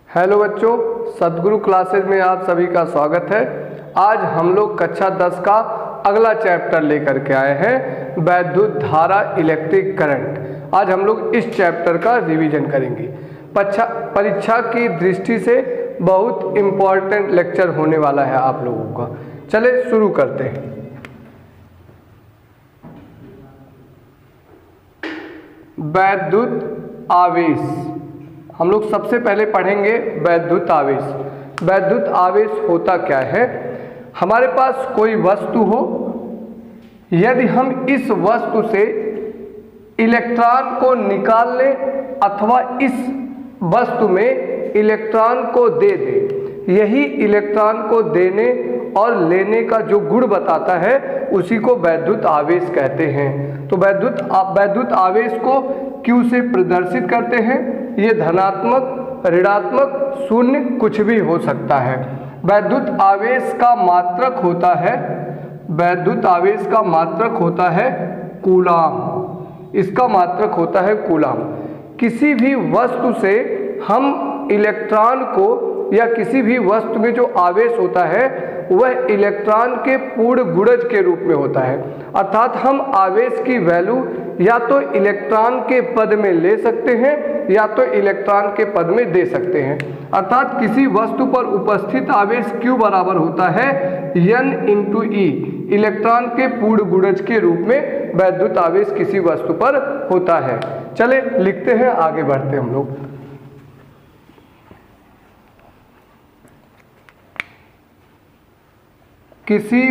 Hello बच्चों, सद्गुरु classes में आप सभी का स्वागत है। आज हम लोग कक्षा 10 का अगला चैप्टर लेकर के आए हैं, वैद्युत धारा इलेक्ट्रिक करंट। आज हम लोग इस चैप्टर का रिवीजन करेंगे। परीक्षा की दृष्टि से बहुत इम्पॉर्टेंट लेक्चर होने वाला है आप लोगों का। चले शुरू करते हैं। वैद्युत आवेश हम लोग सबसे पहले पढ़ेंगे। वैद्युत आवेश। वैद्युत आवेश होता क्या है? हमारे पास कोई वस्तु हो, यदि हम इस वस्तु से इलेक्ट्रॉन को निकाल लें अथवा इस वस्तु में इलेक्ट्रॉन को दे दें, यही इलेक्ट्रॉन को देने और लेने का जो गुण बताता है उसी को वैद्युत आवेश कहते हैं। तो वैद्युत आवेश को Q से प्रदर्शित करते हैं। ये धनात्मक, ऋणात्मक, शून्य कुछ भी हो सकता है। वैद्युत आवेश का मात्रक होता है, वैद्युत आवेश का मात्रक होता है कूलाम। इसका मात्रक होता है कूलाम। किसी भी वस्तु से हम इलेक्ट्रॉन को या किसी भी वस्तु में जो आवेश होता है वह इलेक्ट्रॉन के पूर्ण गुणज के रूप में होता है। अर्थात हम आवेश की वैल्यू या तो इलेक्ट्रॉन के पद में ले सकते हैं या तो इलेक्ट्रॉन के पद में दे सकते हैं। अर्थात किसी वस्तु पर उपस्थित आवेश Q बराबर होता है N × E, इलेक्ट्रॉन के पूर्ण गुणज के रूप में वैद्युत आवेश किसी वस्तु पर होता है। चले लिखते हैं, आगे बढ़ते हम लोग। किसी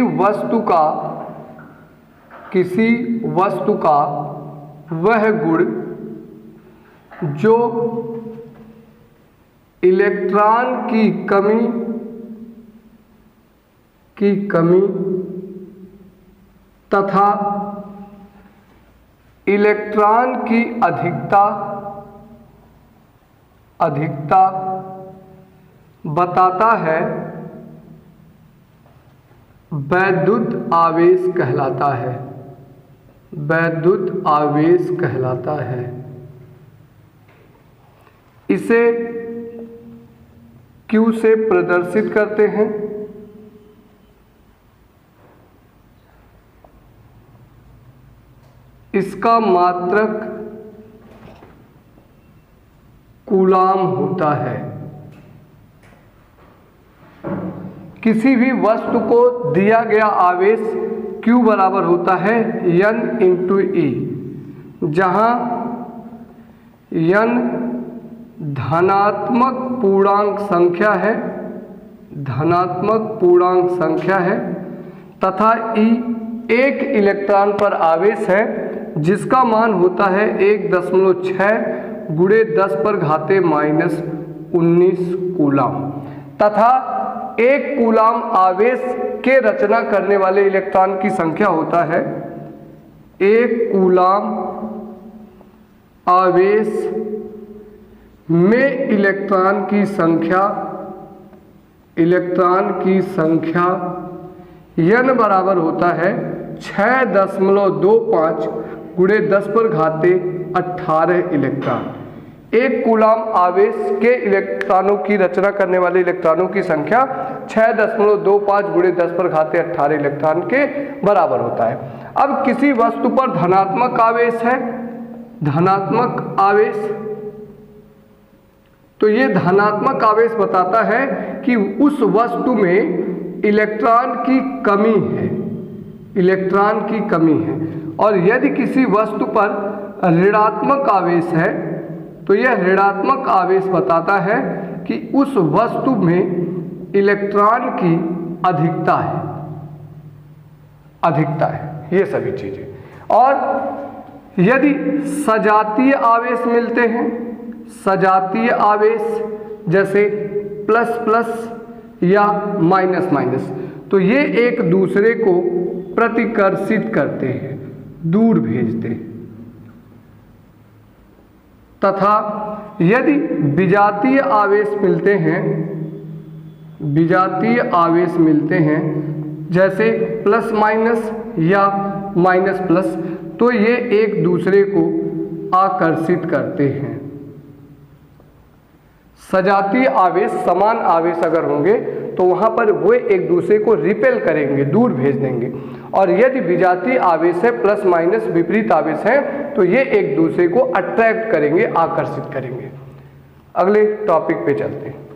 वस्तु का वह गुण जो इलेक्ट्रॉन की कमी तथा इलेक्ट्रॉन की अधिकता बताता है, वैद्युत आवेश कहलाता है। वैद्युत आवेश कहलाता है। इसे Q से प्रदर्शित करते हैं। इसका मात्रक कूलाम होता है। किसी भी वस्तु को दिया गया आवेश Q बराबर होता है N × E, जहाँ N धनात्मक पूर्णांक संख्या है तथा E एक इलेक्ट्रॉन पर आवेश है जिसका मान होता है 1.6 × 10⁻⁻19 कूलाम तथा एक कूलाम आवेश के रचना करने वाले इलेक्ट्रॉन की संख्या होता है। एक कूलाम आवेश में इलेक्ट्रॉन की संख्या N बराबर होता है 6.25 × 10⁻18 इलेक्ट्रॉन। एक कूलाम आवेश के इलेक्ट्रॉनों की रचना करने वाले इलेक्ट्रॉनों की संख्या 6.25 × 10⁻18 इलेक्ट्रॉन के बराबर होता है। अब किसी वस्तु पर धनात्मक आवेश है, धनात्मक आवेश, तो ये धनात्मक आवेश बताता है कि उस वस्तु में इलेक्ट्रॉन की कमी है। और यदि किसी वस्तु पर ऋणात्मक आवेश है तो यह ऋणात्मक आवेश बताता है कि उस वस्तु में इलेक्ट्रॉन की अधिकता है। ये सभी चीजें। और यदि सजातीय आवेश मिलते हैं, सजातीय आवेश जैसे प्लस या माइनस, तो ये एक दूसरे को प्रतिकर्षित करते हैं, दूर भेजते हैं। तथा यदि विजातीय आवेश मिलते हैं जैसे प्लस माइनस या माइनस प्लस, तो ये एक दूसरे को आकर्षित करते हैं। सजातीय आवेश समान आवेश अगर होंगे तो वहाँ पर वो एक दूसरे को रिपेल करेंगे, दूर भेज देंगे। और यदि विजातीय आवेश है, प्लस माइनस विपरीत आवेश है, तो ये एक दूसरे को अट्रैक्ट करेंगे, आकर्षित करेंगे। अगले टॉपिक पे चलते हैं।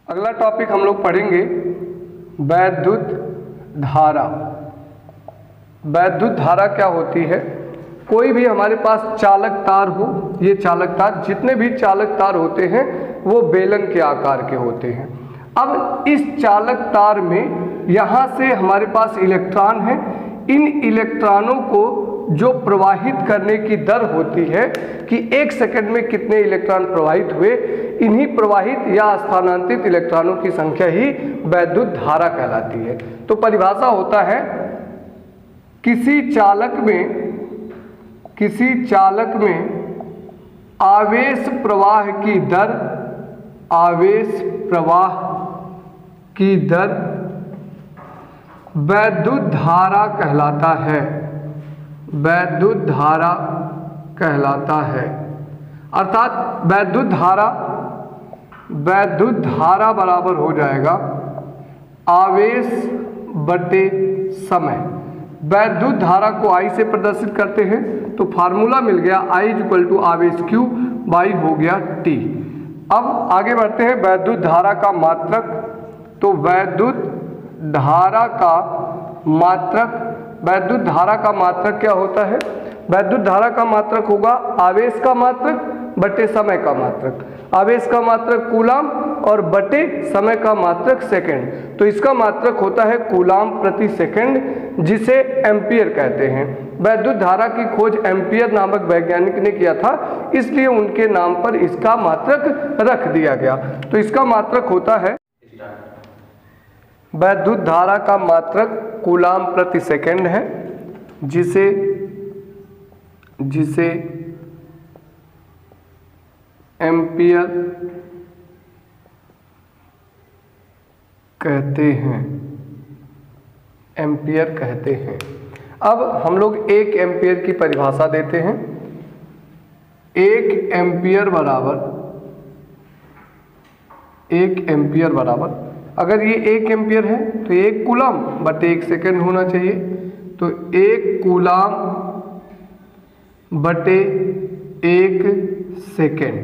अगला टॉपिक हम लोग पढ़ेंगे वैद्युत धारा। वैद्युत धारा क्या होती है? कोई भी हमारे पास चालक तार हो, ये चालक तार, जितने भी चालक तार होते हैं वो बेलन के आकार के होते हैं। अब इस चालक तार में यहाँ से हमारे पास इलेक्ट्रॉन है, इन इलेक्ट्रॉनों को जो प्रवाहित करने की दर होती है कि 1 सेकंड में कितने इलेक्ट्रॉन प्रवाहित हुए, इन्हीं प्रवाहित या स्थानांतरित इलेक्ट्रॉनों की संख्या ही वैद्युत धारा कहलाती है। तो परिभाषा होता है किसी चालक में आवेश प्रवाह की दर, आवेश प्रवाह की दर वैद्युत धारा कहलाता है, वैद्युत धारा कहलाता है। अर्थात वैद्युत धारा बराबर हो जाएगा आवेश बटे समय। वैद्युत धारा को I से प्रदर्शित करते हैं तो फार्मूला मिल गया I = आवेश Q बाई हो गया T। अब आगे बढ़ते हैं वैद्युत धारा का मात्रक। तो वैद्युत धारा का मात्रक क्या होता है? वैद्युत धारा का मात्रक होगा आवेश का मात्रक बटे समय का मात्रक। आवेश का मात्रक कूलाम और बटे समय का मात्रक सेकंड। तो इसका मात्रक होता है कूलाम प्रति सेकंड, जिसे एम्पियर कहते हैं। वैद्युत धारा की खोज एम्पियर नामक वैज्ञानिक ने किया था, इसलिए उनके नाम पर इसका मात्रक रख दिया गया। तो इसका मात्रक होता है, वैद्युत धारा का मात्रक कूलाम प्रति सेकंड है, जिसे एम्पियर कहते हैं, एम्पियर कहते हैं। अब हम लोग 1 एम्पियर की परिभाषा देते हैं। 1 एम्पियर बराबर अगर ये 1 एम्पियर है तो 1 कूलाम बटे 1 सेकंड होना चाहिए। तो 1 कूलाम बटे 1 सेकंड।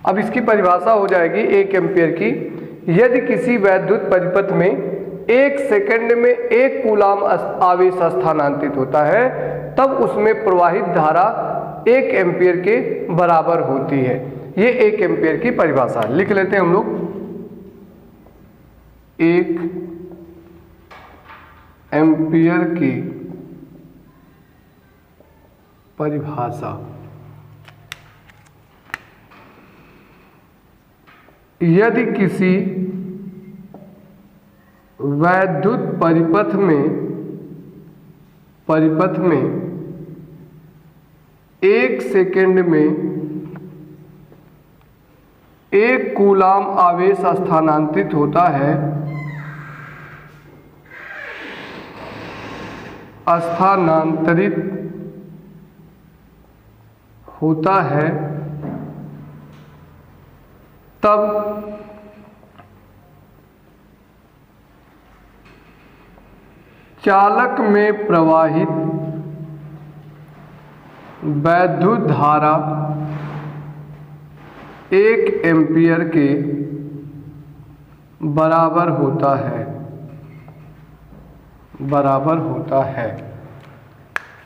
अब इसकी परिभाषा हो जाएगी 1 एम्पियर की, यदि किसी वैद्युत परिपथ में 1 सेकंड में 1 कूलाम आवेश स्थानांतरित होता है, तब उसमें प्रवाहित धारा 1 एम्पियर के बराबर होती है। ये 1 एम्पियर की परिभाषा लिख लेते हैं हम लोग। 1 एम्पियर की परिभाषा, यदि किसी वैद्युत परिपथ में 1 सेकंड में 1 कूलाम आवेश स्थानांतरित होता है, तब चालक में प्रवाहित वैद्युत धारा 1 एम्पियर के बराबर होता है।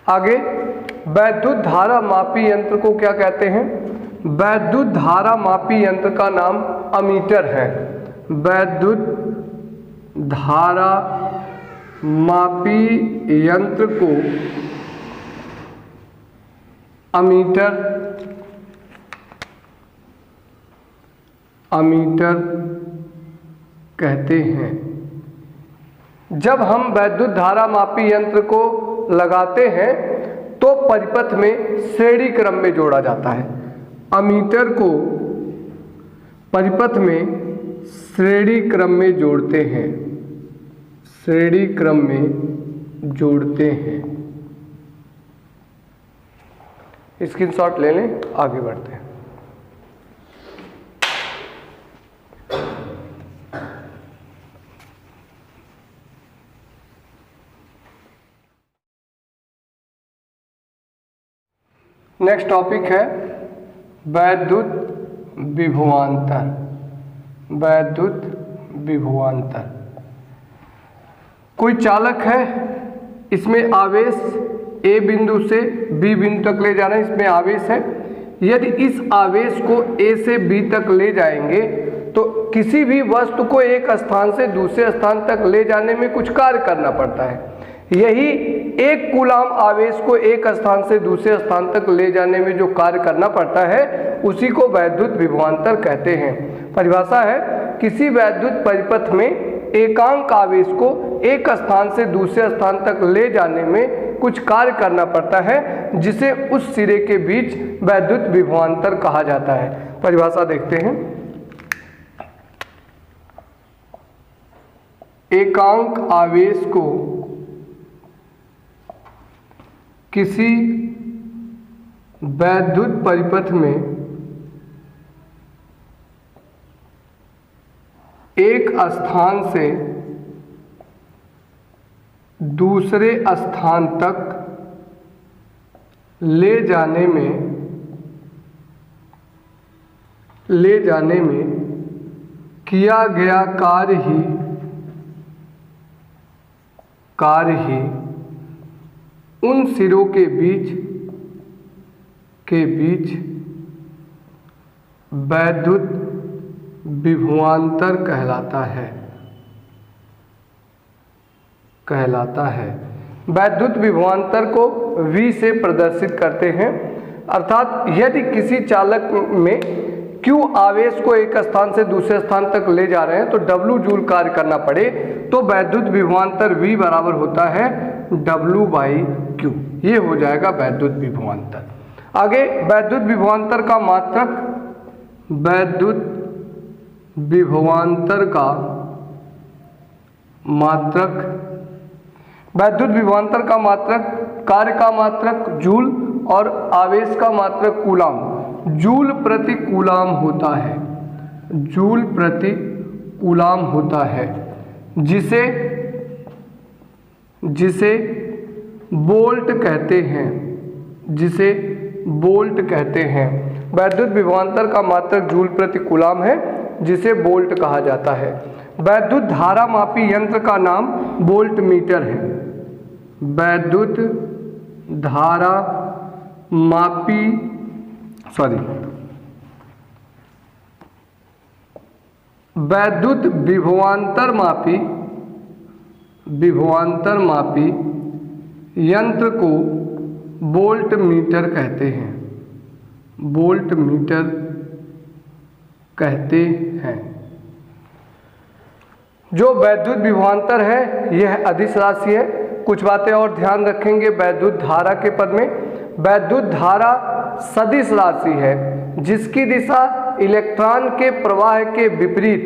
आगे वैद्युत धारा मापी यंत्र को क्या कहते हैं? वैद्युत धारा मापी यंत्र का नाम अमीटर है। वैद्युत धारा मापी यंत्र को अमीटर कहते हैं। जब हम वैद्युत धारा मापी यंत्र को लगाते हैं तो परिपथ में श्रेणी क्रम में जोड़ा जाता है। अमीटर को परिपथ में श्रेणी क्रम में जोड़ते हैं, स्क्रीनशॉट ले लें, आगे बढ़ते हैं। नेक्स्ट टॉपिक है वैद्युत विभवांतर। वैद्युत विभवांतर, कोई चालक है, इसमें आवेश ए बिंदु से बी बिंदु तक ले जाना है, इसमें आवेश है। यदि इस आवेश को ए से बी तक ले जाएंगे तो किसी भी वस्तु को एक स्थान से दूसरे स्थान तक ले जाने में कुछ कार्य करना पड़ता है। यही एक कूलाम आवेश को एक स्थान से दूसरे स्थान तक ले जाने में जो कार्य करना पड़ता है उसी को वैद्युत विभवांतर कहते हैं। परिभाषा है, किसी वैद्युत परिपथ में एकांक आवेश को एक स्थान से दूसरे स्थान तक ले जाने में कुछ कार्य करना पड़ता है जिसे उस सिरे के बीच वैद्युत विभवांतर कहा जाता है। परिभाषा देखते हैं। एकांक आवेश को किसी वैद्युत परिपथ में एक स्थान से दूसरे स्थान तक ले जाने में किया गया कार्य ही उन सिरों के बीच वैद्युत विभवांतर कहलाता है। वैद्युत विभवांतर को V से प्रदर्शित करते हैं, अर्थात यदि किसी चालक में Q आवेश को एक स्थान से दूसरे स्थान तक ले जा रहे हैं तो W जूल कार्य करना पड़े तो वैद्युत विभवांतर V बराबर होता है W/Q। ये हो जाएगा वैद्युत विभवांतर। आगे वैद्युत विभवांतर का मात्रक, वैद्युत विभवांतर का मात्रक, कार्य का मात्रक जूल और आवेश का मात्रक कूलाम, जूल प्रति कूलाम होता है। जूल प्रति कूलाम होता है, जिसे वोल्ट कहते हैं। वैद्युत विभवांतर का मात्रक जूल प्रति कूलाम है, जिसे वोल्ट कहा जाता है। वैद्युत धारा मापी यंत्र का नाम वोल्ट मीटर है। वैद्युत धारा मापी वैद्युत विभवांतर मापी यंत्र को वोल्ट मीटर कहते हैं। वोल्ट मीटर कहते हैं। जो वैद्युत विभवांतर है यह अदिश राशि है। कुछ बातें और ध्यान रखेंगे वैद्युत धारा के पद में। वैद्युत धारा सदिश राशि है जिसकी दिशा इलेक्ट्रॉन के प्रवाह के विपरीत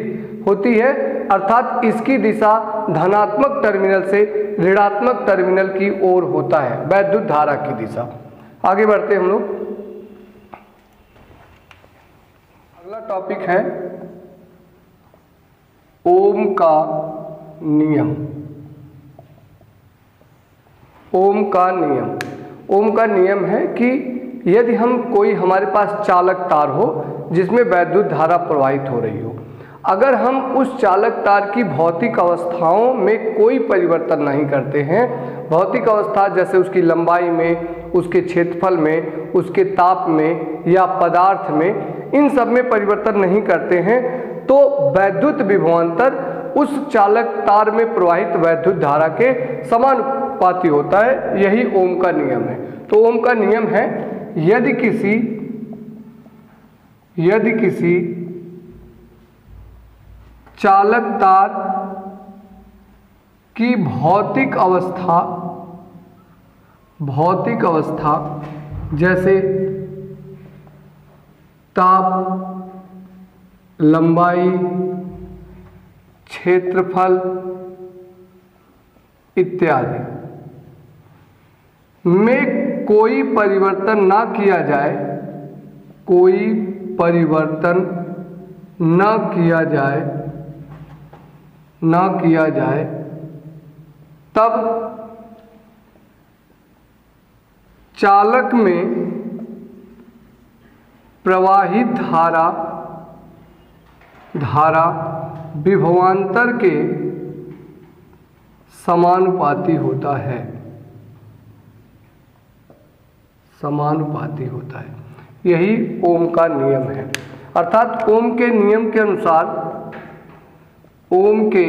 होती है, अर्थात इसकी दिशा धनात्मक टर्मिनल से ऋणात्मक टर्मिनल की ओर होता है, वैद्युत धारा की दिशा। आगे बढ़ते हम लोग। अगला टॉपिक है ओम का नियम। ओम का नियम है कि यदि हमारे पास चालक तार हो जिसमें वैद्युत धारा प्रवाहित हो रही हो, अगर हम उस चालक तार की भौतिक अवस्थाओं में कोई परिवर्तन नहीं करते हैं, भौतिक अवस्था जैसे उसकी लंबाई में, उसके क्षेत्रफल में, उसके ताप में या पदार्थ में, इन सब में परिवर्तन नहीं करते हैं, तो वैद्युत विभवांतर उस चालक तार में प्रवाहित वैद्युत धारा के समानुपाती होता है। यही ओम का नियम है। तो ओम का नियम है, यदि किसी चालक तार की भौतिक अवस्था जैसे ताप, लंबाई, क्षेत्रफल इत्यादि में कोई परिवर्तन ना किया जाए, कोई परिवर्तन न किया जाए, न किया जाए, तब चालक में प्रवाहित धारा विभवांतर के समानुपाती होता है, समानुपाती होता है। यही ओम का नियम है। अर्थात ओम के नियम के अनुसार, ओम के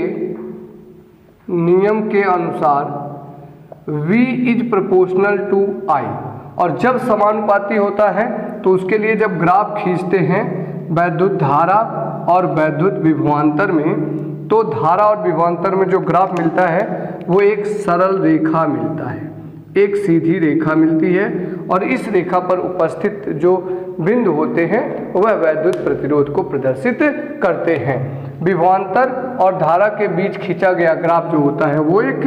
नियम के अनुसार V is proportional to I, और जब समानुपाती होता है तो उसके लिए जब ग्राफ खींचते हैं वैद्युत धारा और वैद्युत विभवांतर में, तो धारा और विभवांतर में जो ग्राफ मिलता है वो एक सरल रेखा मिलता है, एक सीधी रेखा मिलती है, और इस रेखा पर उपस्थित जो बिंदु होते हैं वह वैद्युत प्रतिरोध को प्रदर्शित करते हैं। विभवांतर और धारा के बीच खींचा गया ग्राफ जो होता है वो एक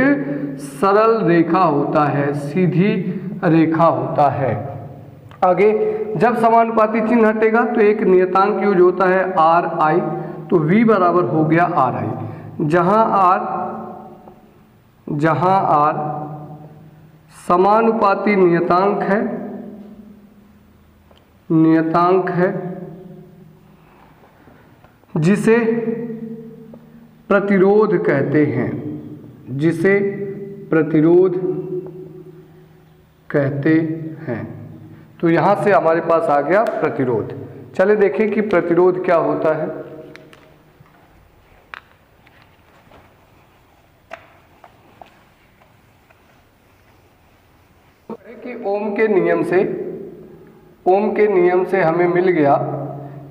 सरल रेखा होता है, सीधी रेखा होता है। आगे जब समानुपाती चिन्ह हटेगा तो एक नियतांक यूज होता है आर आई, तो V बराबर हो गया आर आई, जहां आर समानुपाती नियतांक है, जिसे प्रतिरोध कहते हैं, जिसे प्रतिरोध कहते हैं। तो यहाँ से हमारे पास आ गया प्रतिरोध। चले देखें कि प्रतिरोध क्या होता है। कि ओम के नियम से हमें मिल गया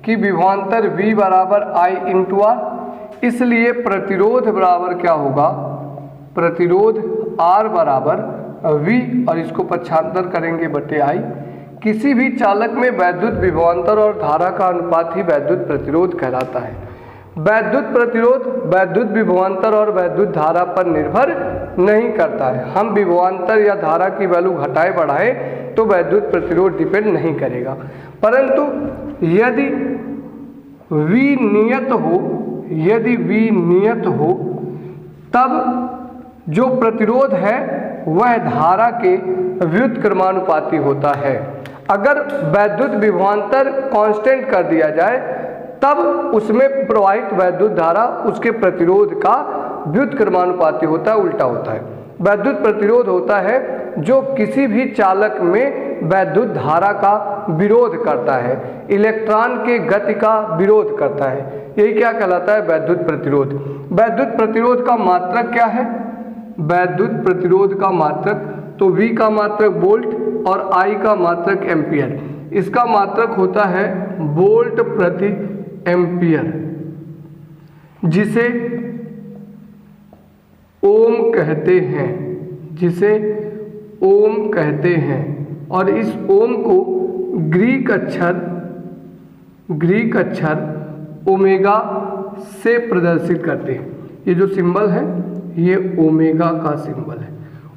कि विभवांतर V बराबर I इंटू आर, इसलिए प्रतिरोध बराबर क्या होगा, प्रतिरोध R बराबर V, और इसको पक्षांतर करेंगे बटे I। किसी भी चालक में वैद्युत विभवांतर और धारा का अनुपात ही वैद्युत प्रतिरोध कहलाता है। वैद्युत प्रतिरोध वैद्युत विभवांतर और वैद्युत धारा पर निर्भर नहीं करता है। हम विभवांतर या धारा की वैल्यू घटाए बढ़ाए तो वैद्युत प्रतिरोध डिपेंड नहीं करेगा, परंतु यदि V नियत हो, तब जो प्रतिरोध है वह धारा के व्युत्क्रमानुपाती होता है। अगर वैद्युत विभवांतर कांस्टेंट कर दिया जाए तब उसमें प्रवाहित वैद्युत धारा उसके प्रतिरोध का व्युत्क्रमानुपाती होता है, उल्टा होता है। वैद्युत प्रतिरोध होता है जो किसी भी चालक में वैद्युत धारा का विरोध करता है, इलेक्ट्रॉन के गति का विरोध करता है, यही क्या कहलाता है, वैद्युत प्रतिरोध। वैद्युत प्रतिरोध का मात्रक क्या है, वैद्युत प्रतिरोध का मात्रक, तो V का मात्रक वोल्ट और I का मात्रक एम्पियर। इसका मात्रक होता है वोल्ट प्रति एम्पियर, जिसे ओम कहते हैं, जिसे ओम कहते हैं। और इस ओम को ग्रीक अक्षर ओमेगा से प्रदर्शित करते हैं। ये जो सिंबल है ये ओमेगा का सिंबल है,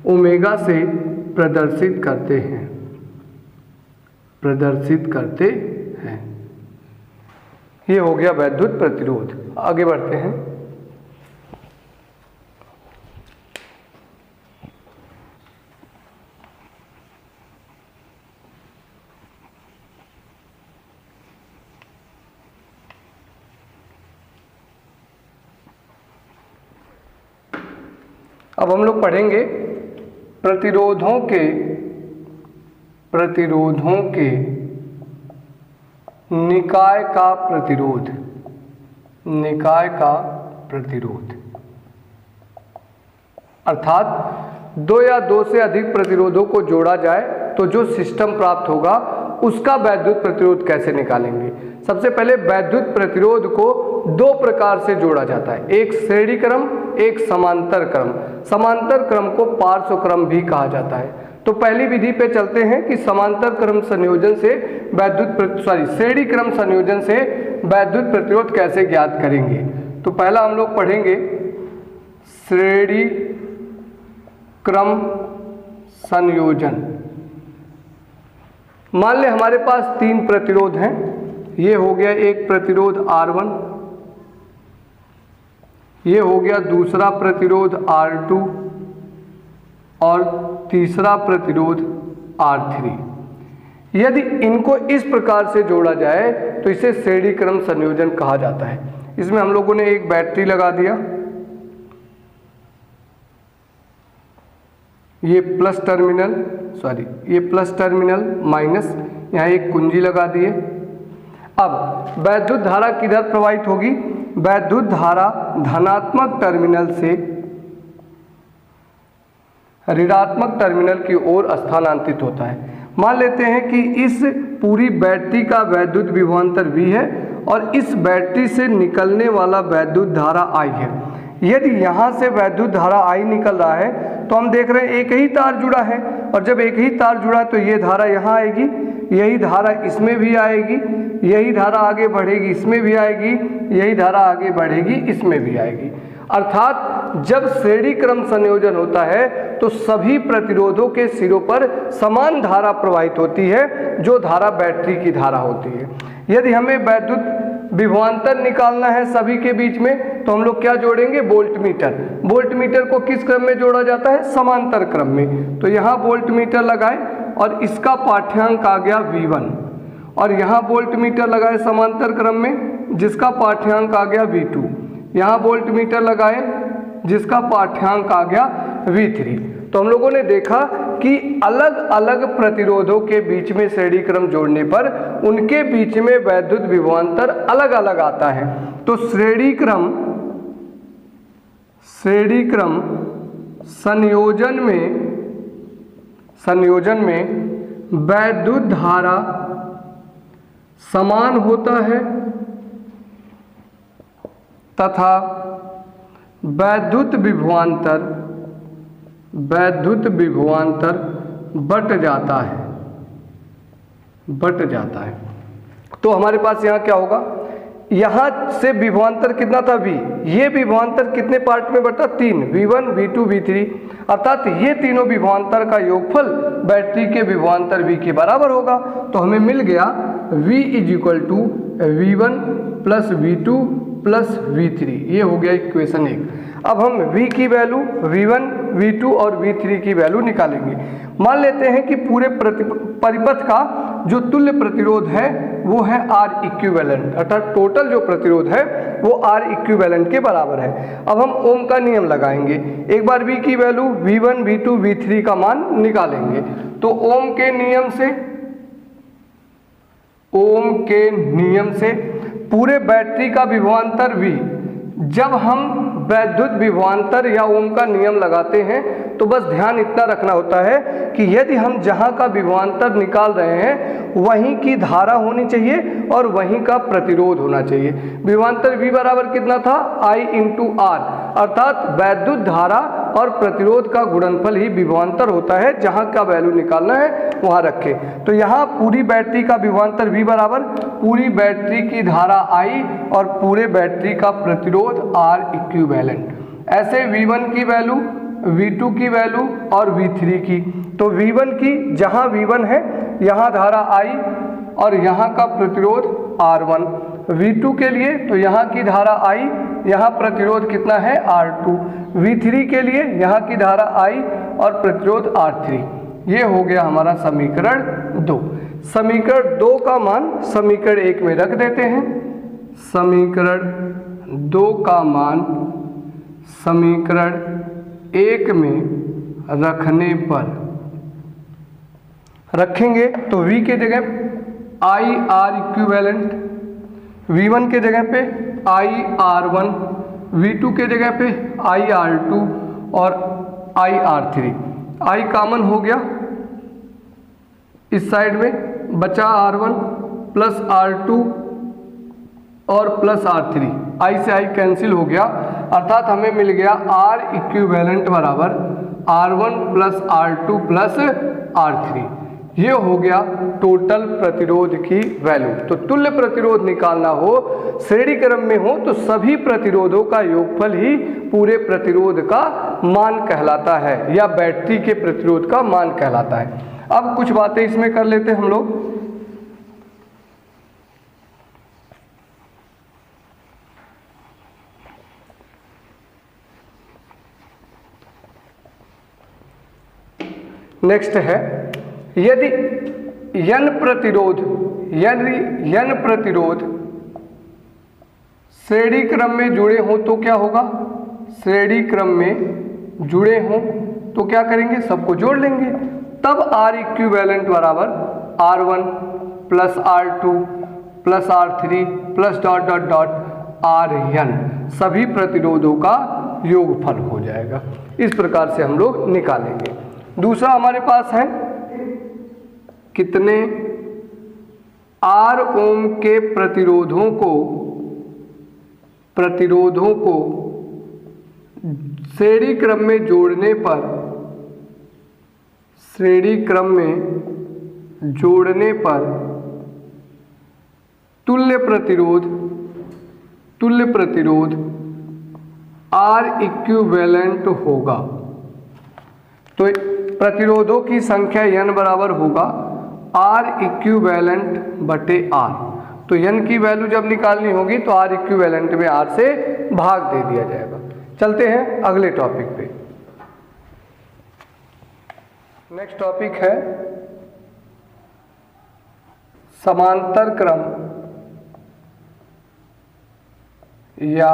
ओमेगा से प्रदर्शित करते हैं, ये हो गया वैद्युत प्रतिरोध। आगे बढ़ते हैं। अब हम लोग पढ़ेंगे प्रतिरोधों के निकाय का प्रतिरोध, अर्थात दो या दो से अधिक प्रतिरोधों को जोड़ा जाए तो जो सिस्टम प्राप्त होगा उसका वैद्युत प्रतिरोध कैसे निकालेंगे। सबसे पहले वैद्युत प्रतिरोध को दो प्रकार से जोड़ा जाता है, एक श्रेणी क्रम, एक समांतर क्रम। समांतर क्रम को पार्श्व क्रम भी कहा जाता है। तो पहली विधि पे चलते हैं कि समांतर क्रम संयोजन से श्रेणी क्रम संयोजन से वैद्युत प्रतिरोध कैसे ज्ञात करेंगे। तो पहला हम लोग पढ़ेंगे श्रेणी क्रम संयोजन। मान ले हमारे पास 3 प्रतिरोध हैं। ये हो गया एक प्रतिरोध R1, ये हो गया दूसरा प्रतिरोध R2 और तीसरा प्रतिरोध R3। यदि इनको इस प्रकार से जोड़ा जाए तो इसे श्रेणी क्रम संयोजन कहा जाता है। इसमें हम लोगों ने एक बैटरी लगा दिया, ये प्लस टर्मिनल माइनस, यहाँ एक कुंजी लगा दिए। अब वैद्युत धारा किधर प्रवाहित होगी? वैद्युत धारा धनात्मक टर्मिनल से ऋणात्मक टर्मिनल की ओर स्थानांतरित होता है। मान लेते हैं कि इस पूरी बैटरी का वैद्युत विभवांतर V है और इस बैटरी से निकलने वाला वैद्युत धारा I है। यदि यहाँ से वैद्युत धारा I निकल रहा है तो हम देख रहे हैं एक ही तार जुड़ा है, और जब एक ही तार जुड़ा है तो ये धारा यहाँ आएगी, यही धारा इसमें भी आएगी, यही धारा आगे बढ़ेगी इसमें भी आएगी, यही धारा आगे बढ़ेगी इसमें भी आएगी। अर्थात जब श्रेणी क्रम संयोजन होता है तो सभी प्रतिरोधों के सिरों पर समान धारा प्रवाहित होती है, जो धारा बैटरी की धारा होती है। यदि हमें वैद्युत विभवांतर निकालना है सभी के बीच में, तो हम लोग क्या जोड़ेंगे? वोल्टमीटर। वोल्टमीटर को किस क्रम में जोड़ा जाता है? समांतर क्रम में। तो यहाँ वोल्टमीटर लगाए और इसका पाठ्यांक आ गया V1, और यहाँ वोल्टमीटर लगाए समांतर क्रम में जिसका पाठ्यांक आ गया V2, यहाँ वोल्टमीटर लगाए जिसका पाठ्यांक आ गया V3। तो हम लोगों ने देखा कि अलग अलग प्रतिरोधों के बीच में श्रेणी क्रम जोड़ने पर उनके बीच में वैद्युत विभवांतर अलग अलग आता है। तो श्रेणी क्रम संयोजन में वैद्युत धारा समान होता है तथा वैद्युत विभवांतर बट जाता है। तो हमारे पास यहाँ क्या होगा? यहाँ से विभवांतर कितना था? V। ये विभवांतर कितने पार्ट में बटा? 3, V1, V2, V3। अर्थात ये तीनों विभवांतर का योगफल बैटरी के विभवांतर V के बराबर होगा। तो हमें मिल गया V = V1 + V2 + V3। ये हो गया इक्वेशन 1। अब हम V की वैल्यू, V1, V2 और V3 की वैल्यू निकालेंगे। मान लेते हैं कि पूरे परिपथ का जो तुल्य प्रतिरोध है वो है R इक्विवेलेंट, अर्थात टोटल जो प्रतिरोध है वो R इक्विवेलेंट के बराबर है। अब हम ओम का नियम लगाएंगे। एक बार V की वैल्यू, V1, V2, V3 का मान निकालेंगे। तो ओम के नियम से पूरे बैटरी का विभवांतर V, जब हम वैद्युत विभवांतर या ओम का नियम लगाते हैं तो बस ध्यान इतना रखना होता है कि यदि हम जहां का विभवांतर निकाल रहे हैं वहीं की धारा होनी चाहिए और वहीं का प्रतिरोध होना चाहिए। विभवांतर V बराबर कितना था? I × R, अर्थात वैद्युत धारा और प्रतिरोध का गुणनफल ही विभवांतर होता है। जहां का वैल्यू निकालना है वहां रखें। तो यहाँ पूरी बैटरी का विभवांतर V बराबर पूरी बैटरी की धारा I और पूरे बैटरी का प्रतिरोध R इक्विवेलेंट। ऐसे V1 की वैल्यू, V2 की वैल्यू और V3 की। तो V1 की, जहां V1 है यहाँ धारा I और यहाँ का प्रतिरोध R1। V2 के लिए तो यहाँ की धारा I, यहाँ प्रतिरोध कितना है? R2। V3 के लिए यहाँ की धारा I और प्रतिरोध R3। ये हो गया हमारा समीकरण 2। समीकरण 2 का मान समीकरण 1 में रख देते हैं। समीकरण 2 का मान समीकरण 1 में रखने पर रखेंगे तो V के जगह IR इक्विवेलेंट, V1 के जगह पे IR1, V2 के जगह पे IR2 और IR3। I कॉमन हो गया इस साइड में, बचा R1 प्लस R2 और प्लस R3। I से I कैंसिल हो गया, अर्थात हमें मिल गया R इक्विवेलेंट बराबर R1 plus R2 plus R3। ये हो गया टोटल प्रतिरोध की वैल्यू। तो तुल्य प्रतिरोध निकालना हो, श्रेणी क्रम में हो, तो सभी प्रतिरोधों का योगफल ही पूरे प्रतिरोध का मान कहलाता है या बैटरी के प्रतिरोध का मान कहलाता है। अब कुछ बातें इसमें कर लेते हैं हम लोग। नेक्स्ट है, यदि n प्रतिरोध श्रेणी क्रम में जुड़े हों तो क्या होगा? श्रेणी क्रम में जुड़े हों तो क्या करेंगे? सबको जोड़ लेंगे, तब R इक्विवेलेंट बराबर R1 plus R2 plus R3 plus dot dot dot Rn सभी प्रतिरोधों का योगफल हो जाएगा। इस प्रकार से हम लोग निकालेंगे। दूसरा हमारे पास है कितने R ओम के प्रतिरोधों को श्रेणी क्रम में जोड़ने पर तुल्य प्रतिरोध R इक्विवेलेंट होगा। तो प्रतिरोधों की संख्या n बराबर होगा R इक्विवेलेंट बटे R। तो n की वैल्यू जब निकालनी होगी तो R इक्विवेलेंट में R से भाग दे दिया जाएगा। चलते हैं अगले टॉपिक पे। नेक्स्ट टॉपिक है समांतर क्रम या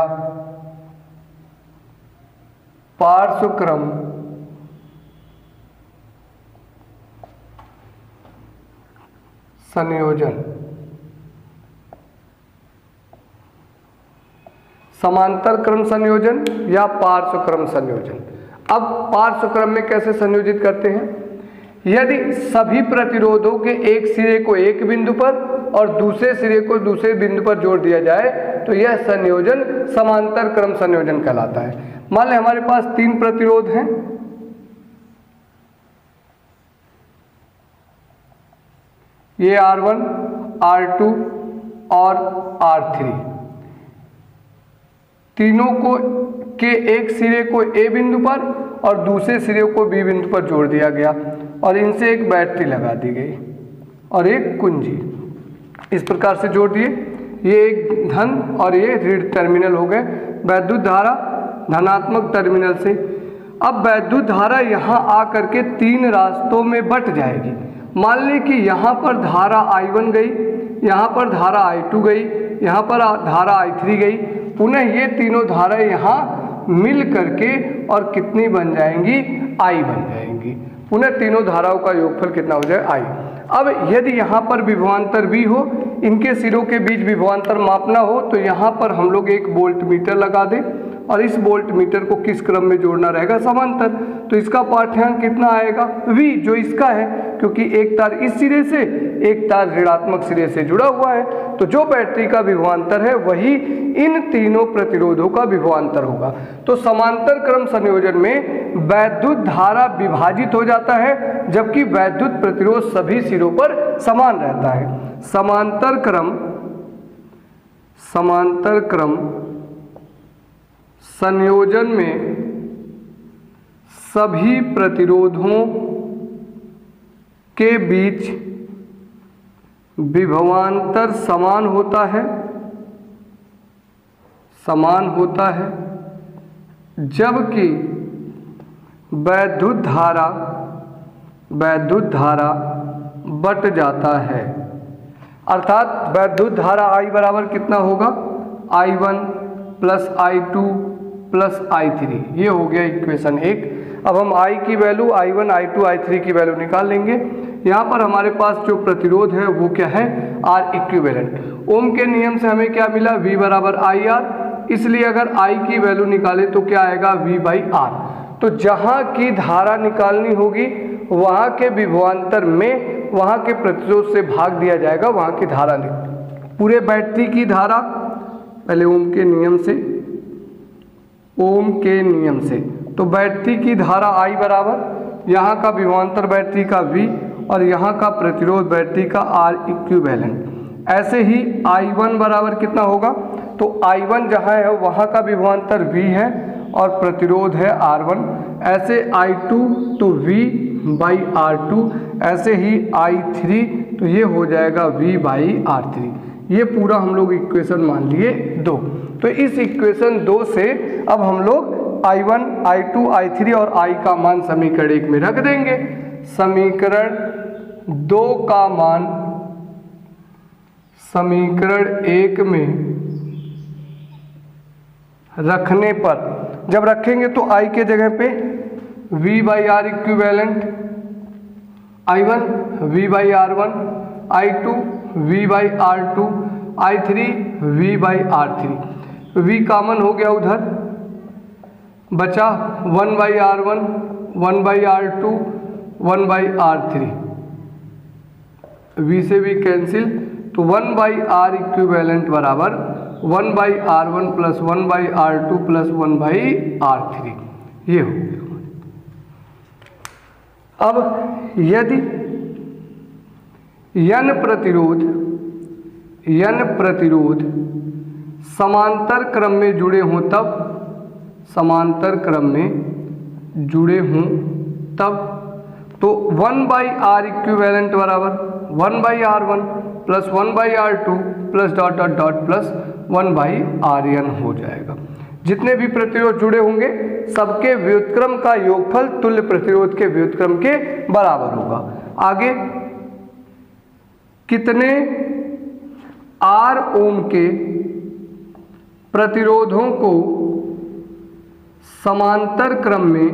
पार्श्व क्रम संयोजन। समांतर क्रम संयोजन या पार्श्व क्रम संयोजन। अब पार्श्व क्रम में कैसे संयोजित करते हैं? यदि सभी प्रतिरोधों के एक सिरे को एक बिंदु पर और दूसरे सिरे को दूसरे बिंदु पर जोड़ दिया जाए तो यह संयोजन समांतर क्रम संयोजन कहलाता है। मान लें हमारे पास 3 प्रतिरोध हैं, ये R1, R2 और R3। तीनों को के एक सिरे को A बिंदु पर और दूसरे सिरे को B बिंदु पर जोड़ दिया गया और इनसे एक बैटरी लगा दी गई और एक कुंजी। इस प्रकार से जोड़ दिए, ये एक धन और ये ऋण टर्मिनल हो गए। वैद्युत धारा धनात्मक टर्मिनल से, अब वैद्युत धारा यहाँ आकर के 3 रास्तों में बट जाएगी। मान लें कि यहाँ पर धारा I1 गई, यहाँ पर धारा I2 गई, यहाँ पर धारा I3 गई। पुनः ये तीनों धाराएं यहाँ मिल करके और कितनी बन जाएंगी? I बन जाएंगी। पुनः तीनों धाराओं का योगफल कितना हो जाए? I। अब यदि यहाँ पर विभवांतर V हो, इनके सिरों के बीच विभवांतर मापना हो तो यहाँ पर हम लोग एक वोल्ट मीटर लगा दें और इस वोल्ट मीटर को किस क्रम में जोड़ना रहेगा? समांतर। तो इसका पाठ्यांक कितना आएगा? V, जो इसका है, क्योंकि एक तार इस सिरे से एक तार ऋणात्मक सिरे से जुड़ा हुआ है। तो जो बैटरी का विभवांतर है वही इन तीनों प्रतिरोधों का विभवांतर होगा। तो समांतर क्रम संयोजन में वैद्युत धारा विभाजित हो जाता है जबकि वैद्युत प्रतिरोध सभी सिरों पर समान रहता है। समांतर क्रम संयोजन में सभी प्रतिरोधों के बीच विभवांतर समान होता है जबकि वैद्युत धारा बट जाता है। अर्थात वैद्युत धारा I बराबर कितना होगा? I1 plus I2 plus I3। ये हो गया इक्वेशन 1। अब हम I की वैल्यू I1, I2, I3 की वैल्यू निकाल लेंगे। यहाँ पर हमारे पास जो प्रतिरोध है वो क्या है? R equivalent. ओम के नियम से हमें क्या मिला? V बराबर IR। इसलिए अगर I की वैल्यू निकाले तो क्या आएगा? V by R। तो जहाँ की धारा निकालनी होगी वहाँ के विभवांतर में वहाँ के प्रतिरोध से भाग दिया जाएगा वहाँ की धारा। पूरे बैटरी की धारा पहले ओम के नियम से तो बैटरी की धारा I बराबर यहाँ का विभवांतर बैटरी का V और यहाँ का प्रतिरोध बैटरी का R इक्विवेलेंट। ऐसे ही I1 बराबर कितना होगा? तो I1 जहाँ है वहाँ का विभवांतर V है और प्रतिरोध है R1। ऐसे I2 तो V V/R2, ऐसे ही I3 तो ये हो जाएगा V/R3। ये पूरा हम लोग इक्वेशन मान लिए 2। तो इस इक्वेशन 2 से अब हम लोग I1, I2, I3 और I का मान समीकरण 1 में रख देंगे। समीकरण 2 का मान समीकरण 1 में रखने पर, जब रखेंगे तो I के जगह पे V/R equivalent, I1 V/R1, I2 V/R2, I3 V/R3। V common हो गया उधर, बचा 1/R1, 1/R2, 1/R3। V से V कैंसिल, तो 1/R इक्विवेलेंट बराबर 1/R1 plus 1/R2 plus 1/R3। ये हो गया। अब यदि n प्रतिरोध समांतर क्रम में जुड़े हों तब, समांतर क्रम में जुड़े हों तब, तो 1/R इक्विवेलेंट बराबर 1/R1 plus 1/R2 plus dot dot dot plus 1/Rn हो जाएगा। जितने भी प्रतिरोध जुड़े होंगे सबके व्युत्क्रम का योगफल तुल्य प्रतिरोध के व्युत्क्रम के बराबर होगा। आगे कितने R ओम के प्रतिरोधों को समांतर क्रम में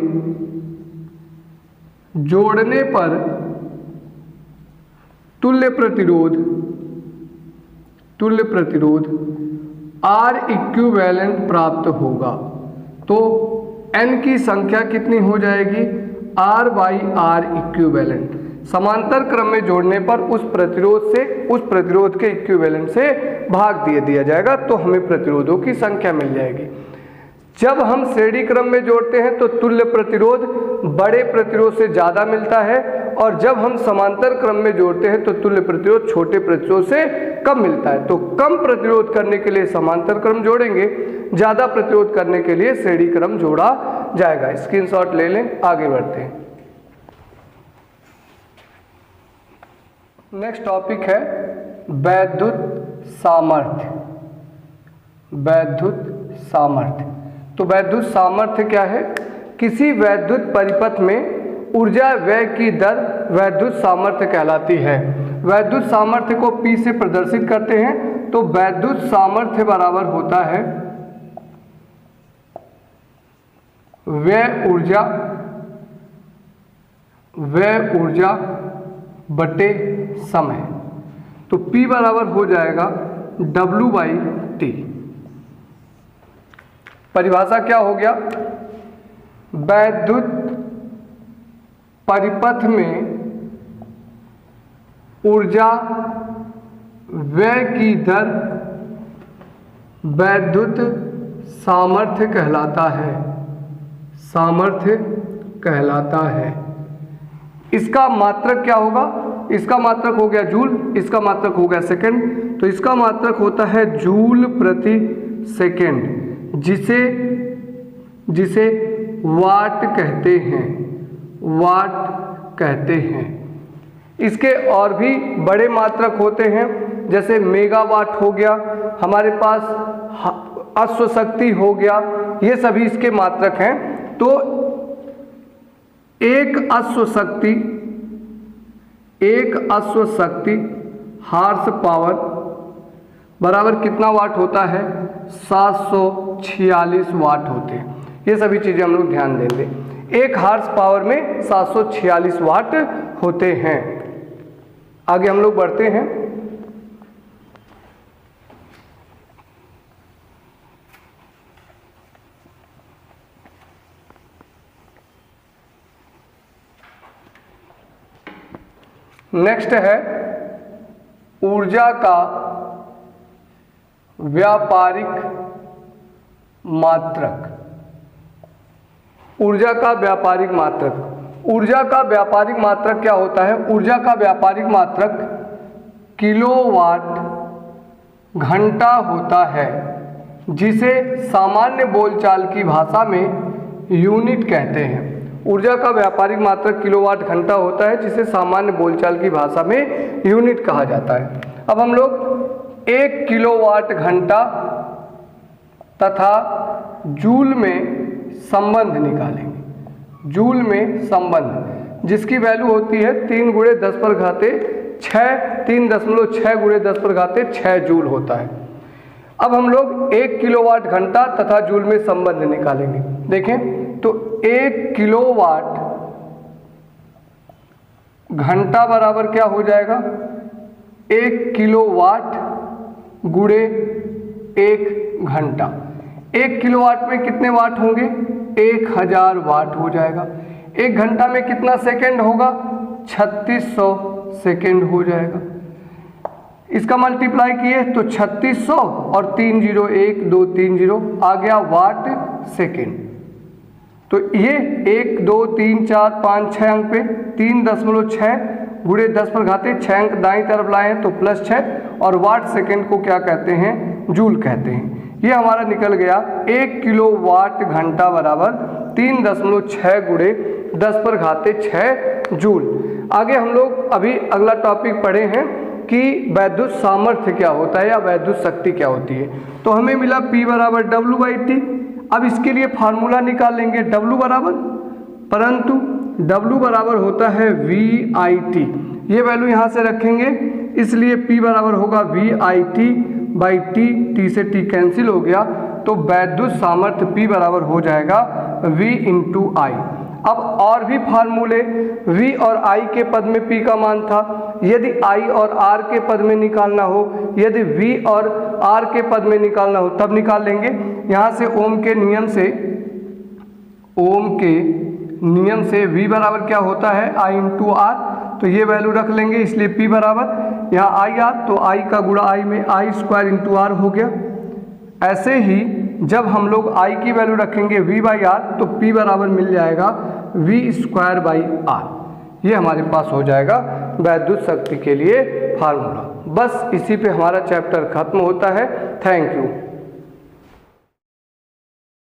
जोड़ने पर तुल्य प्रतिरोध R इक्विवेलेंट प्राप्त होगा। तो N की संख्या कितनी हो जाएगी? R/R equivalent. समांतर क्रम में जोड़ने पर उस प्रतिरोध के इक्विवेलेंट से भाग दिया जाएगा, तो हमें प्रतिरोधों की संख्या मिल जाएगी। जब हम श्रेणी क्रम में जोड़ते हैं तो तुल्य प्रतिरोध बड़े प्रतिरोध से ज़्यादा मिलता है, और जब हम समांतर क्रम में जोड़ते हैं तो तुल्य प्रतिरोध छोटे प्रतिरोध से कम मिलता है। तो कम प्रतिरोध करने के लिए समांतर क्रम जोड़ेंगे, ज़्यादा प्रतिरोध करने के लिए श्रेणी क्रम जोड़ा जाएगा। स्क्रीनशॉट ले लें, आगे बढ़ते हैं। नेक्स्ट टॉपिक है वैद्युत सामर्थ्य। वैद्युत सामर्थ्य, तो वैद्युत सामर्थ्य क्या है? किसी वैद्युत परिपथ में ऊर्जा व्यय की दर वैद्युत सामर्थ्य कहलाती है। वैद्युत सामर्थ्य को P से प्रदर्शित करते हैं, तो वैद्युत सामर्थ्य बराबर होता है व्यय ऊर्जा बटे समय। तो P बराबर हो जाएगा W/T। परिभाषा क्या हो गया? वैद्युत परिपथ में ऊर्जा व्यय की दर वैद्युत सामर्थ्य कहलाता है। सामर्थ्य कहलाता है। इसका मात्रक क्या होगा? इसका मात्रक हो गया जूल, इसका मात्रक हो गया सेकंड, तो इसका मात्रक होता है जूल प्रति सेकंड, जिसे वाट कहते हैं। वाट कहते हैं। इसके और भी बड़े मात्रक होते हैं, जैसे मेगावाट हो गया, हमारे पास अश्वशक्ति हो गया, ये सभी इसके मात्रक हैं। तो एक अश्वशक्ति हार्स पावर बराबर कितना वाट होता है? 746 वाट होते हैं। ये सभी चीज़ें हम लोग ध्यान देंगे। एक हार्स पावर में 746 वाट होते हैं। आगे हम लोग बढ़ते हैं। नेक्स्ट है ऊर्जा का व्यापारिक मात्रक। ऊर्जा का व्यापारिक मात्रक। ऊर्जा का व्यापारिक मात्रक क्या होता है? ऊर्जा का व्यापारिक मात्रक किलोवाट घंटा होता है, जिसे सामान्य बोलचाल की भाषा में यूनिट कहते हैं। ऊर्जा का व्यापारिक मात्रक किलोवाट घंटा होता है, जिसे सामान्य बोलचाल की भाषा में यूनिट कहा जाता है। अब हम लोग 1 किलोवाट घंटा तथा जूल में संबंध निकालेंगे। जूल में संबंध जिसकी वैल्यू होती है 3 × 10 पर घाते 6, 3.6 × 10 पर घाते 6 जूल होता है। अब हम लोग 1 किलोवाट घंटा तथा जूल में संबंध निकालेंगे। देखें तो 1 किलोवाट घंटा बराबर क्या हो जाएगा, 1 किलोवाट गुणे 1 घंटा। 1 किलोवाट में कितने वाट होंगे, 1000 वाट हो जाएगा। 1 घंटा में कितना सेकंड होगा, 3600 सेकंड हो जाएगा। इसका मल्टीप्लाई किए तो 3600 और 3 0 1 2 3 0 आ गया वाट सेकंड। तो ये 1 2 3 4 5 6 अंक पे 3.6 गुणे 10 पर घाते 6 अंक दाईं तरफ लाए हैं तो +6 और वाट सेकंड को क्या कहते हैं, जूल कहते हैं। ये हमारा निकल गया 1 किलोवाट घंटा बराबर 3.6 गुणे 10 पर घाते 6 जूल। आगे हम लोग अभी अगला टॉपिक पढ़े हैं कि वैद्युत सामर्थ्य क्या होता है या वैद्युत शक्ति क्या होती है। तो हमें मिला P बराबर W/T। अब इसके लिए फार्मूला निकालेंगे W बराबर, परंतु W बराबर होता है VIT। ये वैल्यू यहाँ से रखेंगे, इसलिए P बराबर होगा VIT/T। T से T कैंसिल हो गया तो वैद्युत सामर्थ्य P बराबर हो जाएगा V × I। अब और भी फार्मूले, V और I के पद में P का मान था, यदि I और R के पद में निकालना हो, यदि V और R के पद में निकालना हो तब निकाल लेंगे। यहाँ से ओम के नियम से V बराबर क्या होता है, I × R। तो ये वैल्यू रख लेंगे, इसलिए P बराबर यहाँ IR, तो I का गुणा I में I² × R हो गया। ऐसे ही जब हम लोग I की वैल्यू रखेंगे V/R तो P बराबर मिल जाएगा V²/R। ये हमारे पास हो जाएगा वैद्युत शक्ति के लिए फार्मूला। बस इसी पे हमारा चैप्टर खत्म होता है। Thank you.